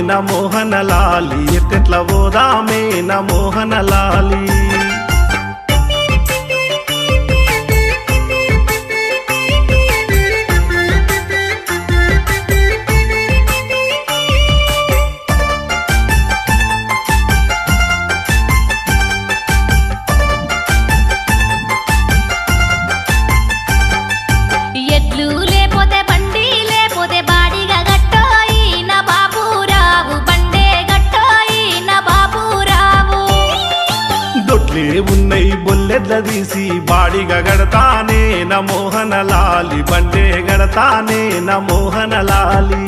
నా మోహన లాలి ఎట్టెట్ల పోదామే నా మోహన లాలి ఎడ్లు లేపోతే బండి లేపోతే బాడిగా గట్టోయి నా బాబురావు బండే గట్టోయి నా బాబురావు దొడ్లే ఉన్నయి బొల్లెడ్ల తీసి బాడిగా గడతానే నా మోహన లాలి బండే గడతానే నా మోహన లాలి